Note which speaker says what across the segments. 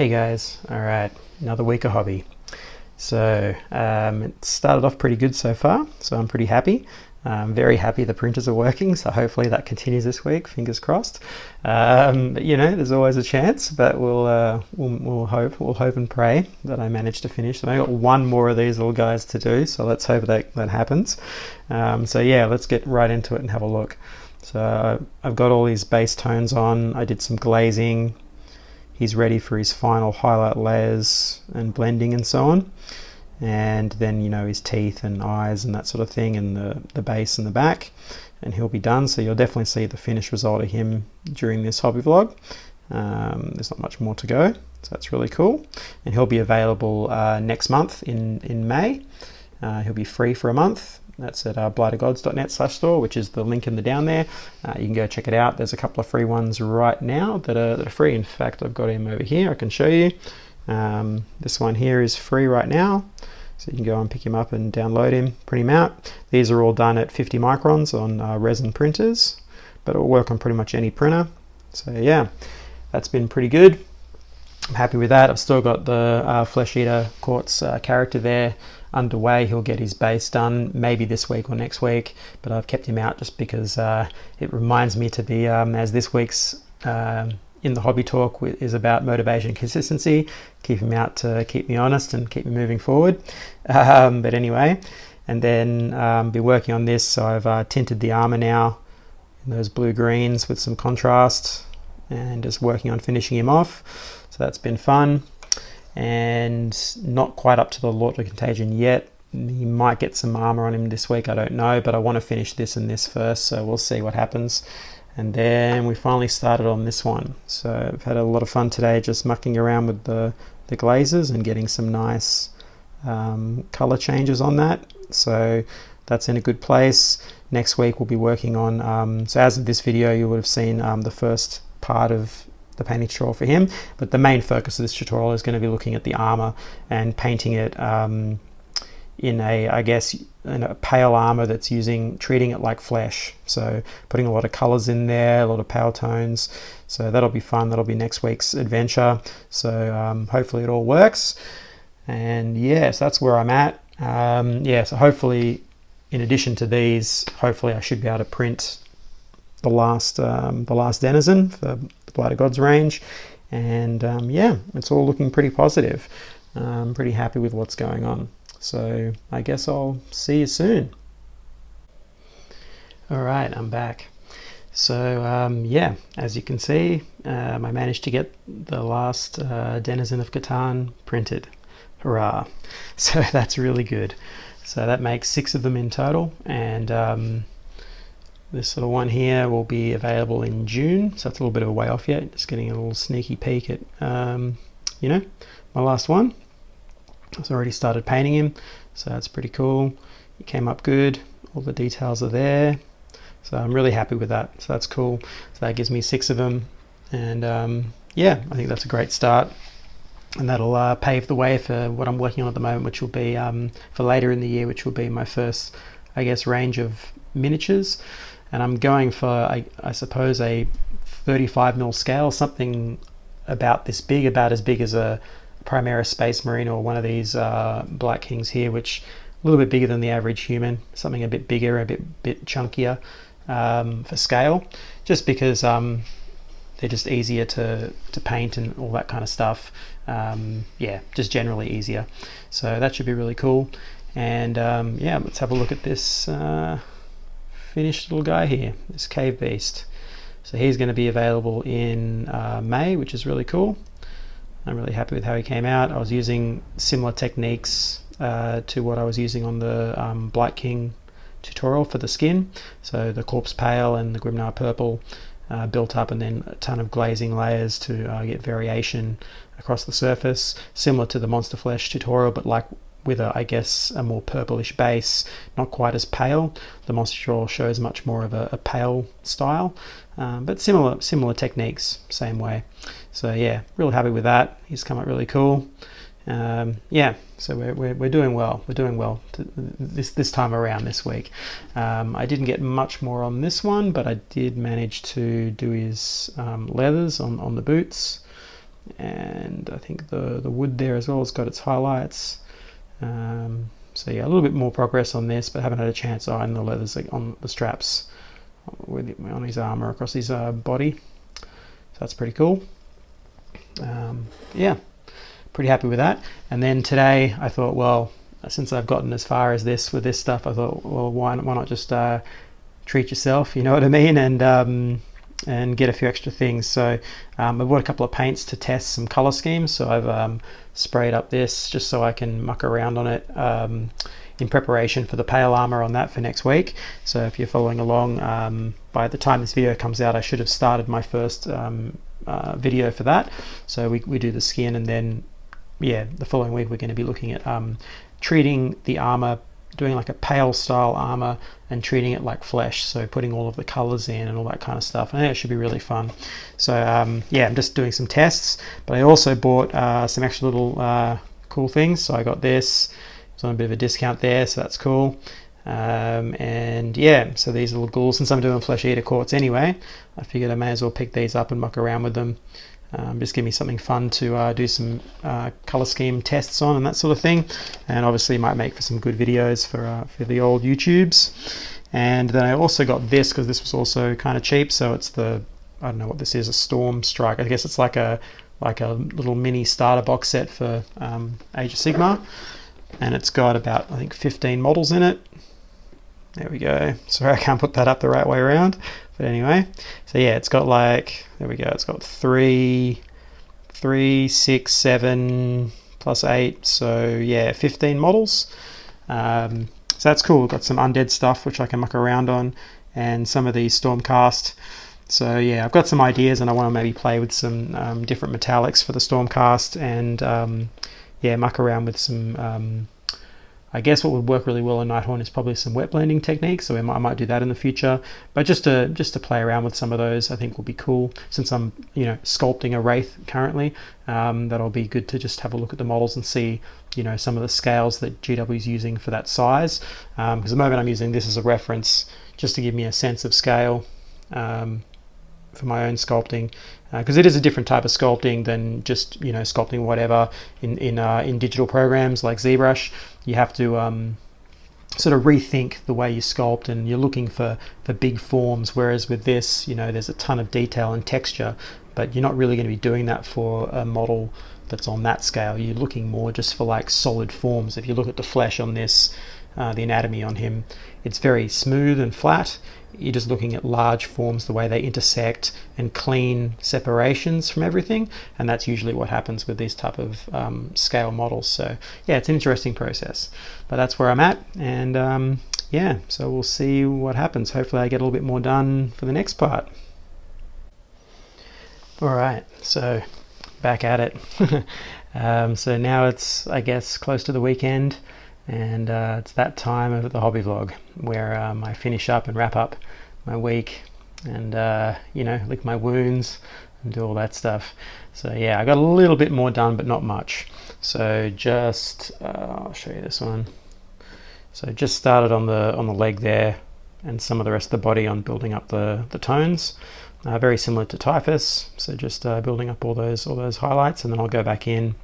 Speaker 1: Hey guys, alright, another week of hobby. So it started off pretty good so far, so I'm pretty happy. I'm very happy the printers are working, so hopefully that continues this week, fingers crossed. But you know, there's always a chance, but we'll hope and pray that I manage to finish. So I've got one more of these little guys to do, so let's hope that happens. So yeah, let's get right into it and have a look. So I've got all these base tones on, I did some glazing. He's ready for his final highlight layers and blending and so on. And then, you know, his teeth and eyes and that sort of thing, and the base and the back. And he'll be done. So you'll definitely see the finished result of him during this hobby vlog. There's not much more to go. So that's really cool. And he'll be available next month in May. He'll be free for a month. That's at blightofgods.net/store, which is the link in the down there. You can go check it out. There's a couple of free ones right now that are free. In fact, I've got him over here. I can show you. This one here is free right now. So you can go and pick him up and download him, print him out. These are all done at 50 microns on resin printers, but it will work on pretty much any printer. So yeah, that's been pretty good. I'm happy with that. I've still got the Flesh Eater Quartz character there underway. He'll get his base done maybe this week or next week, but I've kept him out just because it reminds me to be, as this week's in the hobby talk is about motivation and consistency, keep him out to keep me honest and keep me moving forward. But anyway, and then be working on this. So I've tinted the armor now in those blue greens with some contrast and just working on finishing him off. So that's been fun. And not quite up to the Lord of Contagion yet. He might get some armor on him this week, I don't know, but I want to finish this and this first, so we'll see what happens. And then we finally started on this one. So I've had a lot of fun today just mucking around with the glazes and getting some nice color changes on that. So that's in a good place. Next week we'll be working on, so as of this video you would have seen the first part of the painting tutorial for him, but the main focus of this tutorial is going to be looking at the armor and painting it in a pale armor that's treating it like flesh, so putting a lot of colors in there, a lot of pale tones. So that'll be fun. That'll be next week's adventure. So hopefully it all works. And yes, that's where I'm at. So hopefully, in addition to these, hopefully I should be able to print the last Denizen for the Blight of Gods range. And yeah, it's all looking pretty positive. I'm pretty happy with what's going on. So I guess I'll see you soon. All right, I'm back. So yeah, as you can see, I managed to get the last Denizen of Kuthan printed. Hurrah! So that's really good. So that makes 6 of them in total, and this little one here will be available in June, so it's a little bit of a way off yet. Just getting a little sneaky peek at, you know, my last one. I've already started painting him, so that's pretty cool. It came up good. All the details are there, so I'm really happy with that. So that's cool. So that gives me 6 of them, and yeah, I think that's a great start. And that'll pave the way for what I'm working on at the moment, which will be for later in the year, which will be my first, I guess, range of miniatures. And I'm going for, I suppose, a 35mm scale, something about this big, about as big as a Primera Space Marine or one of these Black Kings here, which a little bit bigger than the average human, something a bit bigger, a bit chunkier for scale, just because they're just easier to paint and all that kind of stuff. Yeah, just generally easier. So that should be really cool. And yeah, let's have a look at this finished little guy here, this cave beast. So he's going to be available in May, which is really cool. I'm really happy with how he came out. I was using similar techniques to what I was using on the Blight King tutorial for the skin. So the Corpse Pale and the Grimnar Purple built up, and then a ton of glazing layers to get variation across the surface, similar to the Monster Flesh tutorial, but like with I guess a more purplish base, not quite as pale. The Monster tutorial shows much more of a pale style, but similar techniques, same way. So yeah, really happy with that. He's come out really cool. Yeah, so we're doing well. We're doing well this time around this week. I didn't get much more on this one, but I did manage to do his leathers on the boots. and I think the wood there as well has got its highlights. So yeah, a little bit more progress on this, but haven't had a chance on the leathers, like on the straps on his armor across his body. So that's pretty cool. Yeah, pretty happy with that. And then today I thought, well, since I've gotten as far as this with this stuff, I thought, well, why not just treat yourself, you know what I mean, and get a few extra things. So I bought a couple of paints to test some color schemes. So I've sprayed up this just so I can muck around on it in preparation for the pale armor on that for next week. So if you're following along, by the time this video comes out, I should have started my first video for that. So we do the skin, and then yeah, the following week we're going to be looking at treating the armor, doing like a pale style armor and treating it like flesh, so putting all of the colors in and all that kind of stuff. I think it should be really fun. So yeah, I'm just doing some tests, but I also bought some extra little cool things. So I got this, it's on a bit of a discount there, so that's cool. And yeah, so these little ghouls, since I'm doing flesh eater quartz anyway, I figured I may as well pick these up and muck around with them. Just give me something fun to do some color scheme tests on and that sort of thing, and obviously might make for some good videos for the old YouTubes. And then I also got this because this was also kind of cheap. So it's the, I don't know what this is, a Storm Strike. I guess it's like a little mini starter box set for Age of Sigmar, and it's got about, I think, 15 models in it. There we go. Sorry, I can't put that up the right way around. But anyway, so yeah, it's got like, there we go. It's got 3, 6, 7 plus 8. So yeah, 15 models. So that's cool. We've got some undead stuff which I can muck around on, and some of these Stormcast. So yeah, I've got some ideas, and I want to maybe play with some different metallics for the Stormcast, and yeah, muck around with some. I guess what would work really well in Nighthorn is probably some wet blending techniques, so I might do that in the future. But just to play around with some of those, I think will be cool. Since I'm sculpting a wraith currently, that'll be good to just have a look at the models and see some of the scales that GW is using for that size. Because at the moment I'm using this as a reference just to give me a sense of scale for my own sculpting, because it is a different type of sculpting than just sculpting whatever in digital programs like ZBrush. You have to sort of rethink the way you sculpt, and you're looking for big forms, whereas with this there's a ton of detail and texture, but you're not really going to be doing that for a model that's on that scale. You're looking more just for like solid forms. If you look at the flesh on this, the anatomy on him, it's very smooth and flat. You're just looking at large forms, the way they intersect, and clean separations from everything, and that's usually what happens with these type of scale models. So yeah, it's an interesting process, but that's where I'm at, and yeah, so we'll see what happens. Hopefully I get a little bit more done for the next part. Alright, so back at it. So now it's, I guess, close to the weekend, and it's that time of the hobby vlog where I finish up and wrap up my week, and lick my wounds and do all that stuff. So yeah, I got a little bit more done, but not much. So just I'll show you this one. So just started on the leg there, and some of the rest of the body on building up the tones. Very similar to Typhus. So just building up all those highlights, and then I'll go back in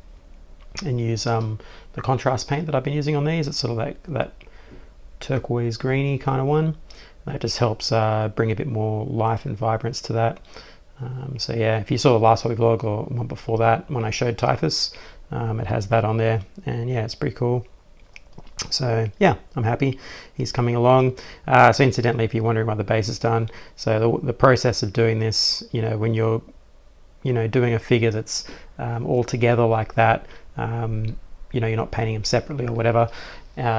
Speaker 1: and use the contrast paint that I've been using on these. It's sort of that turquoise greeny kind of one. That just helps bring a bit more life and vibrance to that. So yeah, if you saw the last hobby vlog or one before that, when I showed Typhus, it has that on there, and yeah, it's pretty cool. So yeah, I'm happy he's coming along. So incidentally, if you're wondering why the base is done, so the process of doing this, when you're doing a figure that's all together like that, you're not painting them separately or whatever.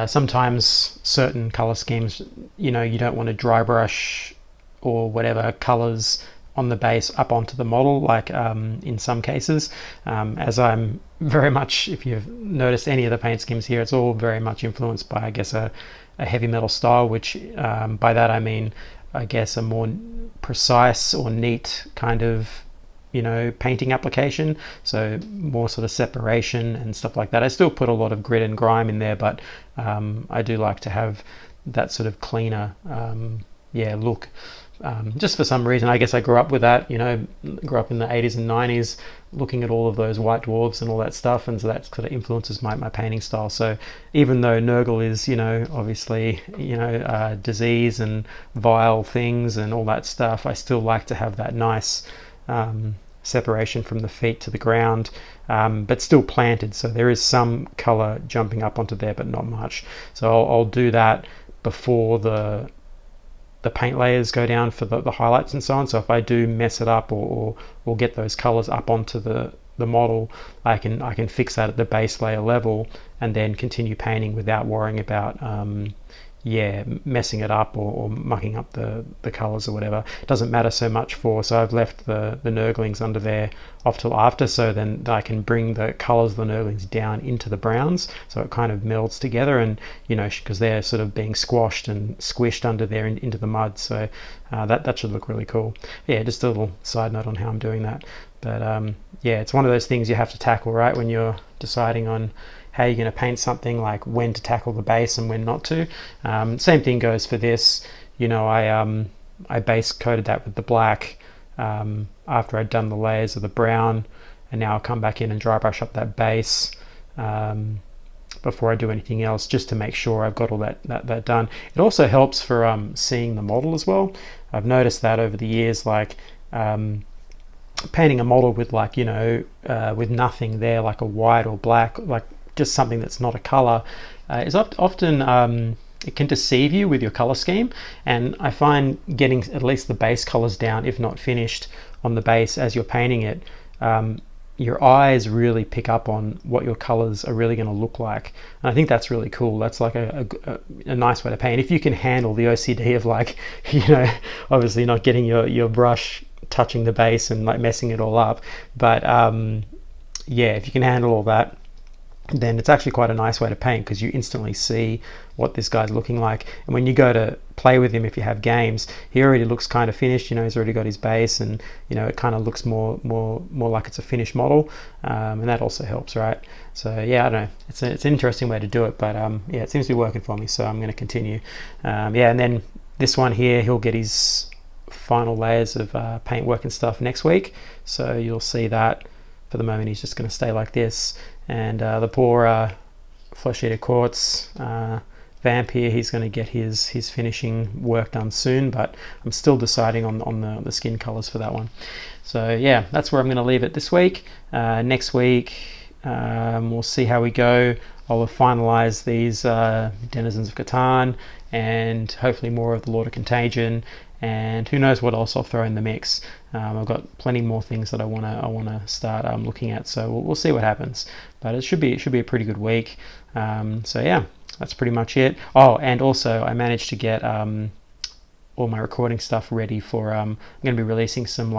Speaker 1: Sometimes certain color schemes, you don't want to dry brush or whatever colors on the base up onto the model, like in some cases, as I'm very much, if you've noticed any of the paint schemes here, it's all very much influenced by, I guess, a heavy metal style, which by that I mean, I guess, a more precise or neat kind of painting application, so more sort of separation and stuff like that. I still put a lot of grit and grime in there, but I do like to have that sort of cleaner look just for some reason. I guess I grew up with that, grew up in the 80s and 90s looking at all of those white dwarfs and all that stuff, and so that kind of influences my painting style. So even though Nurgle is, obviously, disease and vile things and all that stuff, I still like to have that nice separation from the feet to the ground, but still planted, so there is some color jumping up onto there, but not much. So I'll do that before the paint layers go down for the highlights and so on. So if I do mess it up or get those colors up onto the model, I can fix that at the base layer level and then continue painting without worrying about messing it up or mucking up the colors or whatever. It doesn't matter so much so I've left the Nurglings under there off till after, so then I can bring the colors of the Nurglings down into the browns, so it kind of melds together, and because they're sort of being squashed and squished under there into the mud, so that should look really cool. Yeah, just a little side note on how I'm doing that. But it's one of those things you have to tackle, right, when you're deciding on how you're going to paint something, like when to tackle the base and when not to. Same thing goes for this. I base coated that with the black after I'd done the layers of the brown, and now I'll come back in and dry brush up that base before I do anything else, just to make sure I've got all that done. It also helps for seeing the model as well. I've noticed that over the years, like painting a model with with nothing there, like a white or black, like just something that's not a color, is often it can deceive you with your color scheme. And I find getting at least the base colors down, if not finished, on the base as you're painting it, your eyes really pick up on what your colors are really going to look like, and I think that's really cool. That's like a nice way to paint if you can handle the OCD of obviously not getting your brush touching the base and like messing it all up. But if you can handle all that, then it's actually quite a nice way to paint, because you instantly see what this guy's looking like. And when you go to play with him, if you have games, he already looks kind of finished. He's already got his base, and it kind of looks more like it's a finished model, and that also helps, right? So I don't know, it's an interesting way to do it, but it seems to be working for me, so I'm going to continue. And then this one here, he'll get his final layers of paint work and stuff next week, so you'll see that. For the moment, he's just going to stay like this. And the poor Flesh Eater Quartz vamp here, he's going to get his finishing work done soon, but I'm still deciding on the skin colors for that one. So that's where I'm going to leave it this week. Next week, we'll see how we go. I'll finalize these Denizens of Kuthan, and hopefully more of the Lord of Contagion, and who knows what else I'll throw in the mix. I've got plenty more things that I wanna start looking at, so we'll see what happens. But it should be a pretty good week. That's pretty much it. Oh, and also I managed to get all my recording stuff ready for. I'm going to be releasing some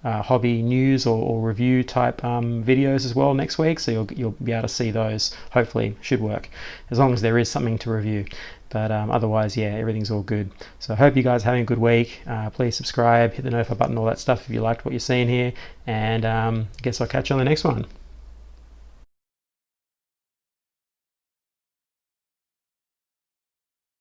Speaker 1: hobby news or review type videos as well next week, so you'll be able to see those. Hopefully, should work, as long as there is something to review. But otherwise, everything's all good. So I hope you guys are having a good week. Please subscribe, hit the notify button, all that stuff if you liked what you're seeing here, and I guess I'll catch you on the next one.